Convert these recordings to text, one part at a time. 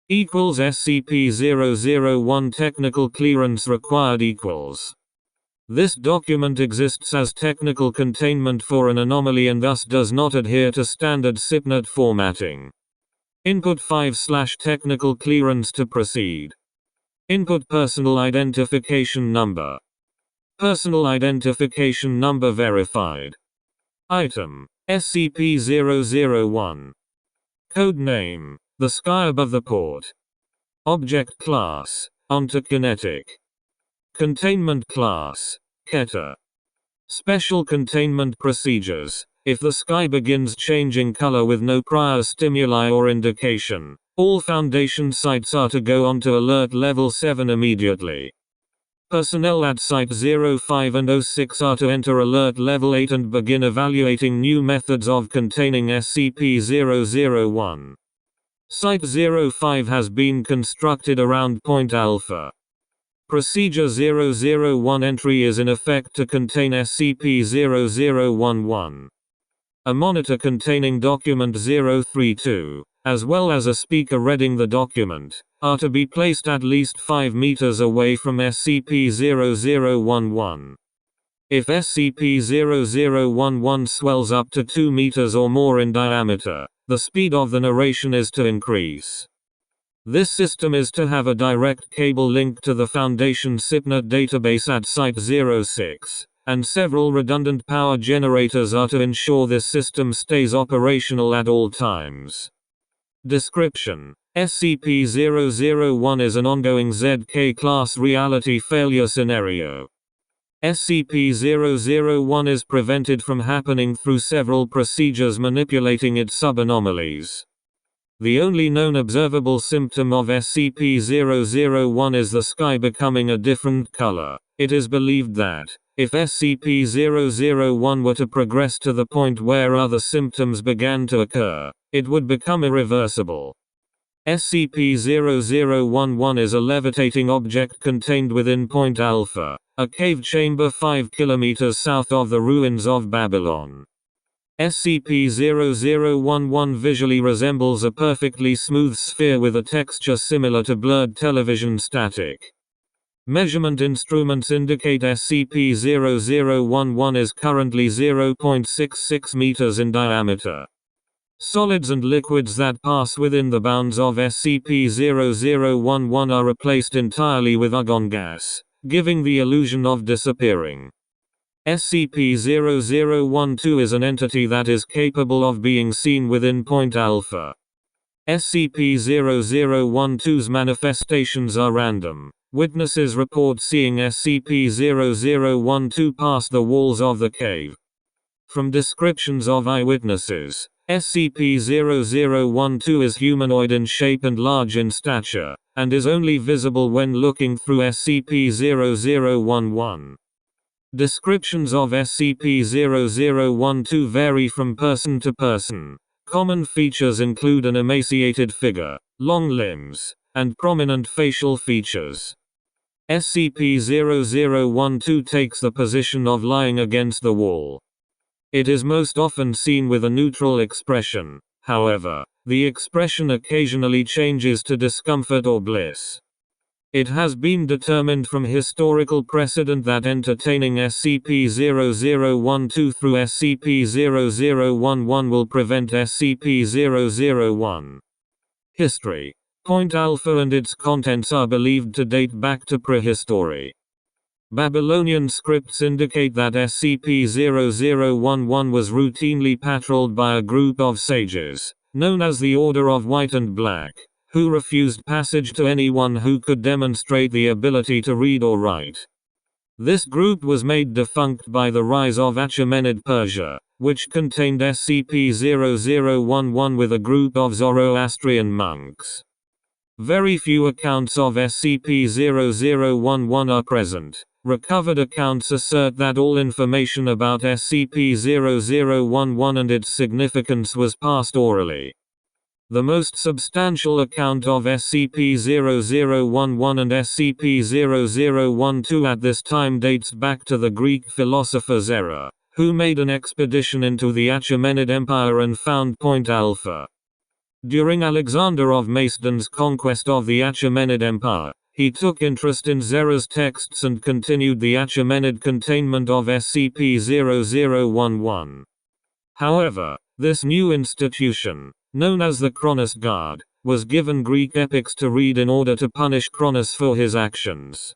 equals SCP-001 technical clearance required equals. This document exists as technical containment for an anomaly and thus does not adhere to standard SIPNet formatting. Input 5/technical clearance to proceed. Input personal identification number. Personal identification number verified. Item: SCP-001. Code name: The Sky Above the Port. Object class: Ontokinetic. Containment class: Keter. Special containment procedures: if the sky begins changing color with no prior stimuli or indication, all Foundation sites are to go onto Alert Level 7 immediately. Personnel at Site 05 and 06 are to enter Alert Level 8 and begin evaluating new methods of containing SCP-001. Site 05 has been constructed around Point Alpha. Procedure 001 entry is in effect to contain SCP-0011. A monitor containing document 032, as well as a speaker reading the document, are to be placed at least 5 meters away from SCP-0011. If SCP-0011 swells up to 2 meters or more in diameter, the speed of the narration is to increase. This system is to have a direct cable link to the Foundation SIPNet database at Site 06, and several redundant power generators are to ensure this system stays operational at all times. Description: SCP-001 is an ongoing ZK-class reality failure scenario. SCP-001 is prevented from happening through several procedures manipulating its subanomalies. The only known observable symptom of SCP-001 is the sky becoming a different color. It is believed that, if SCP-001 were to progress to the point where other symptoms began to occur, it would become irreversible. SCP-0011 is a levitating object contained within Point Alpha, a cave chamber 5 kilometers south of the ruins of Babylon. SCP-0011 visually resembles a perfectly smooth sphere with a texture similar to blurred television static. Measurement instruments indicate SCP-0011 is currently 0.66 meters in diameter. Solids and liquids that pass within the bounds of SCP-0011 are replaced entirely with argon gas, giving the illusion of disappearing. SCP-0012 is an entity that is capable of being seen within Point Alpha. SCP-0012's manifestations are random. Witnesses report seeing SCP-0012 pass the walls of the cave. From descriptions of eyewitnesses, SCP-0012 is humanoid in shape and large in stature, and is only visible when looking through SCP-0011. Descriptions of SCP-0012 vary from person to person. Common features include an emaciated figure, long limbs, and prominent facial features. SCP-0012 takes the position of lying against the wall. It is most often seen with a neutral expression. However, the expression occasionally changes to discomfort or bliss. It has been determined from historical precedent that entertaining SCP-0012 through SCP-0011 will prevent SCP-001. History: Point Alpha and its contents are believed to date back to prehistory. Babylonian scripts indicate that SCP-0011 was routinely patrolled by a group of sages, known as the Order of White and Black, who refused passage to anyone who could demonstrate the ability to read or write. This group was made defunct by the rise of Achaemenid Persia, which contained SCP-0011 with a group of Zoroastrian monks. Very few accounts of SCP-0011 are present. Recovered accounts assert that all information about SCP-0011 and its significance was passed orally. The most substantial account of SCP-0011 and SCP-0012 at this time dates back to the Greek philosopher Zera, who made an expedition into the Achaemenid Empire and found Point Alpha. During Alexander of Macedon's conquest of the Achaemenid Empire, he took interest in Zera's texts and continued the Achaemenid containment of SCP-0011. However, this new institution, known as the Kronos Guard, was given Greek epics to read in order to punish Kronos for his actions.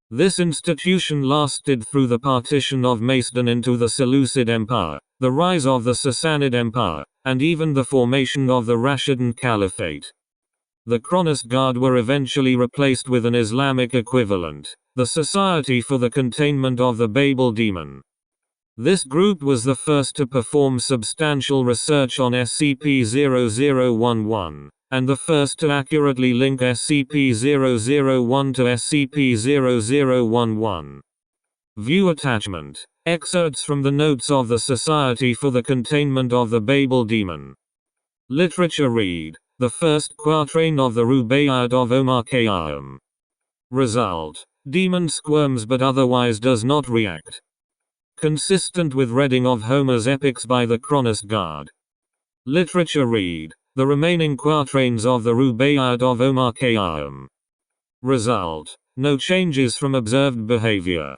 This institution lasted through the partition of Macedon into the Seleucid Empire, the rise of the Sassanid Empire, and even the formation of the Rashidun Caliphate. The Kronos Guard were eventually replaced with an Islamic equivalent, the Society for the Containment of the Babel Demon. This group was the first to perform substantial research on SCP-0011, and the first to accurately link SCP-001 to SCP-0011. View attachment. Excerpts from the notes of the Society for the Containment of the Babel Demon. Literature read. The first quatrain of the Rubaiyat of Omar Khayyam. Result. Demon squirms but otherwise does not react. Consistent with reading of Homer's epics by the Kronos Guard. Literature read. The remaining quatrains of the Rubaiyat of Omar Khayyam. Result. No changes from observed behavior.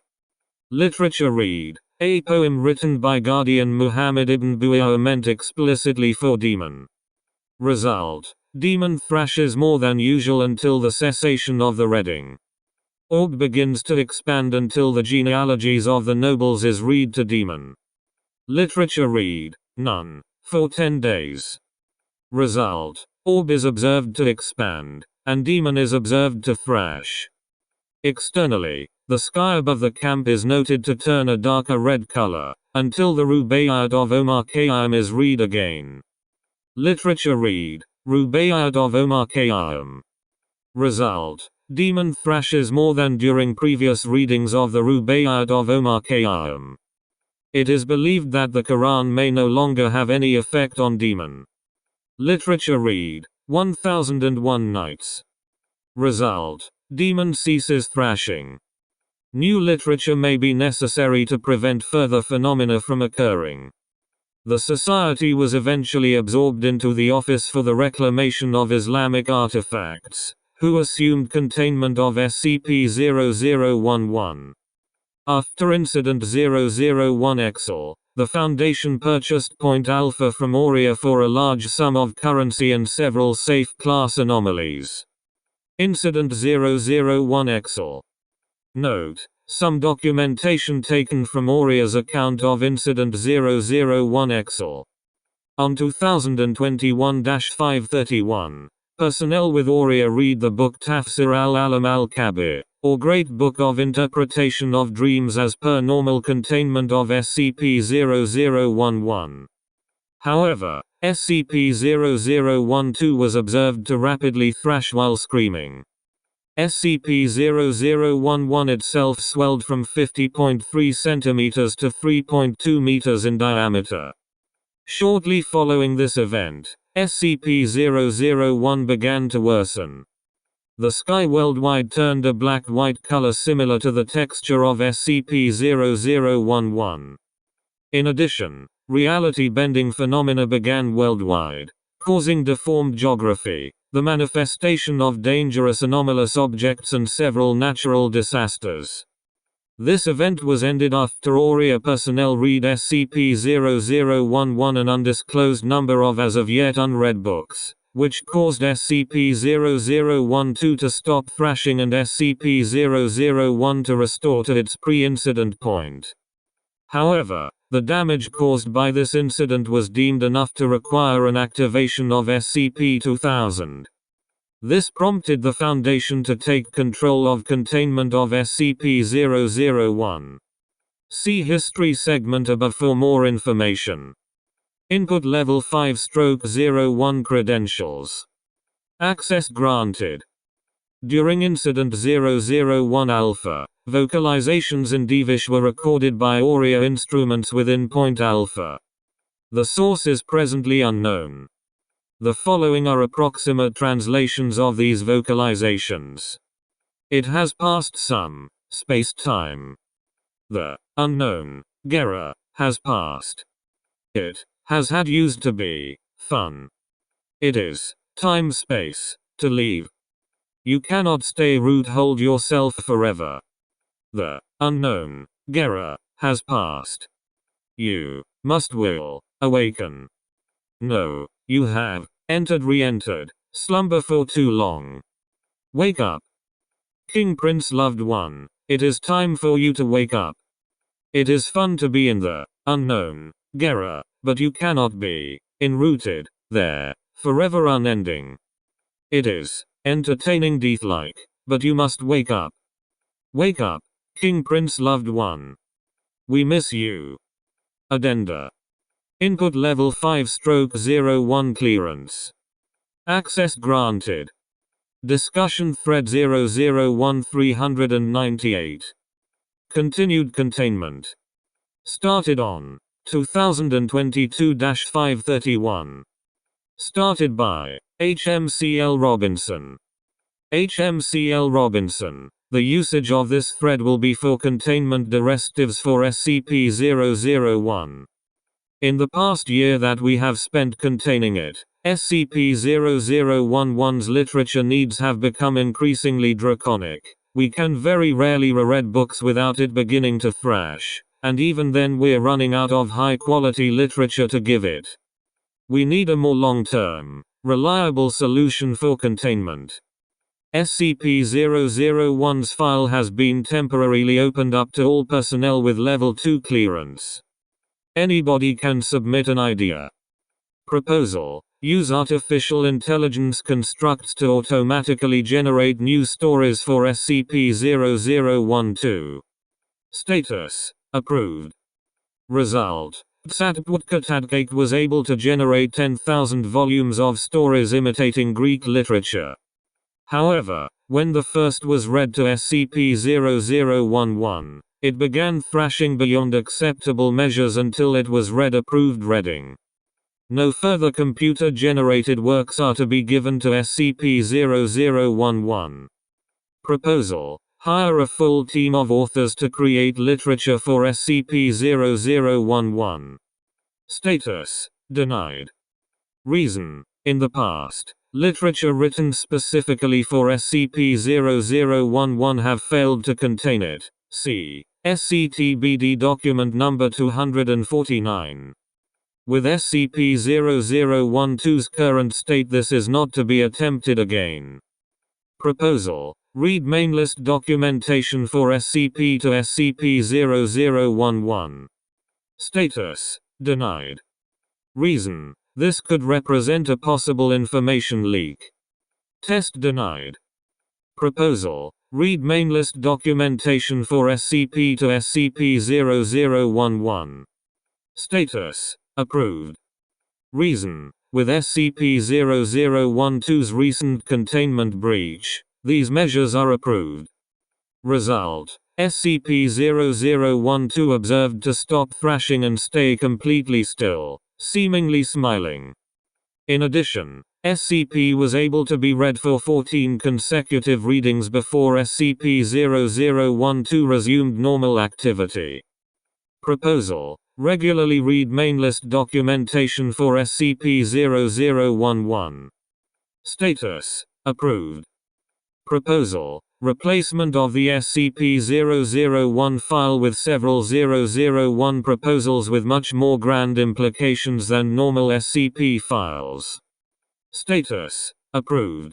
Literature read. A poem written by Guardian Muhammad ibn Bu'ayya meant explicitly for demon. Result. Demon thrashes more than usual until the cessation of the reading. Orb begins to expand until the genealogies of the nobles is read to demon. Literature read. None. For 10 days. Result. Orb is observed to expand, and demon is observed to thrash. Externally, the sky above the camp is noted to turn a darker red color, until the Rubaiyat of Omar Khayyam is read again. Literature read. Rubaiyat of Omar Khayyam. Result. Demon thrashes more than during previous readings of the Rubaiyat of Omar Khayyam. It is believed that the Quran may no longer have any effect on demon. Literature read. 1001 Nights. Result. Demon ceases thrashing. New literature may be necessary to prevent further phenomena from occurring. The society was eventually absorbed into the Office for the Reclamation of Islamic Artifacts, who assumed containment of SCP-0011. After Incident 001 Exel, the Foundation purchased Point Alpha from Aurea for a large sum of currency and several safe class anomalies. Incident 001 Exel. Note. Some documentation taken from Aurea's account of Incident 001 Exel. On 2021-531, personnel with Aurea read the book Tafsir al-Alam al-Kabir, or Great Book of Interpretation of Dreams as per normal containment of SCP-0011. However, SCP-0012 was observed to rapidly thrash while screaming. SCP-0011 itself swelled from 50.3 cm to 3.2 meters in diameter. Shortly following this event, SCP-001 began to worsen. The sky worldwide turned a black-white color similar to the texture of SCP-0011. In addition, reality-bending phenomena began worldwide, causing deformed geography, the manifestation of dangerous anomalous objects and several natural disasters. This event was ended after Aurea personnel read SCP-0011 an undisclosed number of as of yet unread books, which caused SCP-0012 to stop thrashing and SCP-001 to restore to its pre-incident point. However, the damage caused by this incident was deemed enough to require an activation of SCP-2000. This prompted the Foundation to take control of containment of SCP-001. See History segment above for more information. Input Level 5/01 Credentials. Access granted. During Incident 001 Alpha, vocalizations in Devish were recorded by Aurea instruments within Point Alpha. The source is presently unknown. The following are approximate translations of these vocalizations. It has passed some space-time. The unknown Gera has passed. It has had used to be fun. It is time space to leave. You cannot stay root hold yourself forever. The unknown Gera has passed. You must will awaken. No, you have re-entered slumber for too long. Wake up. King Prince loved one, it is time for you to wake up. It is fun to be in the unknown Gera, but you cannot be enrooted there forever unending. It is entertaining death-like, but you must wake up. Wake up, King Prince loved one. We miss you. Addenda. Input level 5/01 clearance. Access granted. Discussion thread 001398. Continued containment. Started on 2022-531. Started by HMCL Robinson. HMCL Robinson. The usage of this thread will be for containment directives for SCP-001. In the past year that we have spent containing it, SCP-0011's literature needs have become increasingly draconic. We can very rarely reread books without it beginning to thrash, and even then we're running out of high-quality literature to give it. We need a more long-term, reliable solution for containment. SCP-001's file has been temporarily opened up to all personnel with Level 2 clearance. Anybody can submit an idea. Proposal. Use artificial intelligence constructs to automatically generate new stories for SCP-0012. Status. Approved. Result. Tzatputkatatcake was able to generate 10,000 volumes of stories imitating Greek literature. However, when the first was read to SCP-0011, it began thrashing beyond acceptable measures until it was read approved reading. No further computer-generated works are to be given to SCP-0011. Proposal. Hire a full team of authors to create literature for SCP-0011. Status. Denied. Reason. In the past, literature written specifically for SCP-0011 have failed to contain it. See SCTBD document number 249. With SCP-0012's current state, this is not to be attempted again. Proposal. Read main list documentation for SCP to SCP-0011. Status. Denied. Reason. This could represent a possible information leak. Test denied. Proposal. Read main list documentation for SCP to SCP-0011. Status. Approved. Reason. With SCP-0012's recent containment breach, these measures are approved. Result. SCP-0012 observed to stop thrashing and stay completely still, seemingly smiling. In addition, SCP was able to be read for 14 consecutive readings before SCP-0012 resumed normal activity. Proposal. Regularly read main list documentation for SCP-0011. Status. Approved. Proposal. Replacement of the SCP-001 file with several 001 proposals with much more grand implications than normal SCP files. Status. Approved.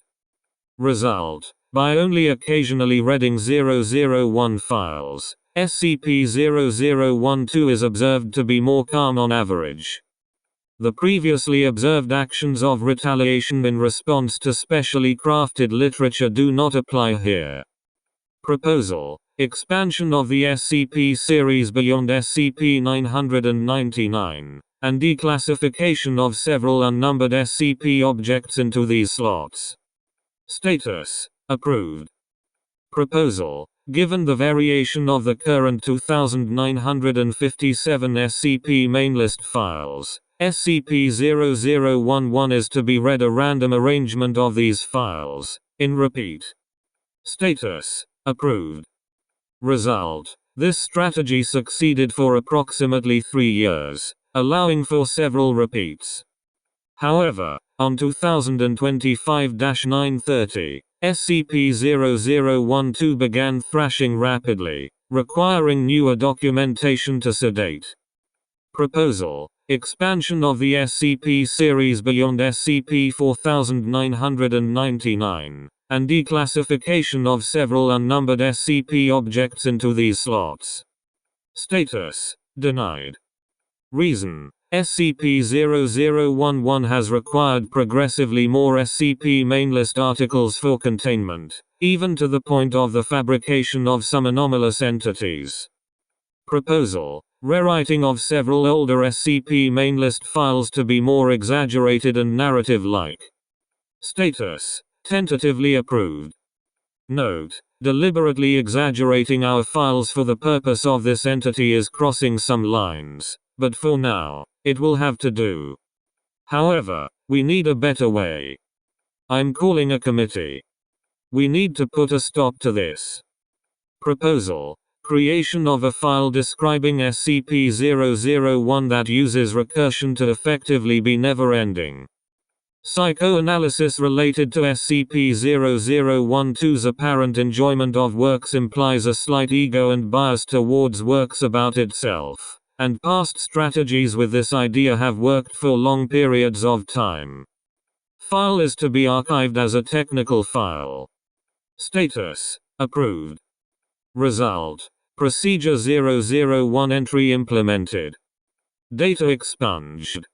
Result. By only occasionally reading 001 files, SCP-0012 is observed to be more calm on average. The previously observed actions of retaliation in response to specially crafted literature do not apply here. Proposal. Expansion of the SCP series beyond SCP-999, and declassification of several unnumbered SCP objects into these slots. Status. Approved. Proposal. Given the variation of the current 2957 SCP mainlist files, SCP-0011 is to be read a random arrangement of these files, in repeat. Status. Approved. Result. This strategy succeeded for approximately 3 years, allowing for several repeats. However, On 2025-930, SCP-0012 began thrashing rapidly, requiring newer documentation to sedate. Proposal: expansion of the SCP series beyond SCP-4999, and declassification of several unnumbered SCP objects into these slots. Status: denied. Reason: SCP-0011 has required progressively more SCP mainlist articles for containment, even to the point of the fabrication of some anomalous entities. Proposal: rewriting of several older SCP mainlist files to be more exaggerated and narrative-like. Status: tentatively approved. Note: deliberately exaggerating our files for the purpose of this entity is crossing some lines, but for now, it will have to do. However, we need a better way. I'm calling a committee. We need to put a stop to this. Proposal: creation of a file describing SCP-001 that uses recursion to effectively be never-ending. Psychoanalysis related to SCP-0012's apparent enjoyment of works implies a slight ego and bias towards works about itself, and past strategies with this idea have worked for long periods of time. File is to be archived as a technical file. Status: approved. Result: Procedure 001 entry implemented. Data expunged.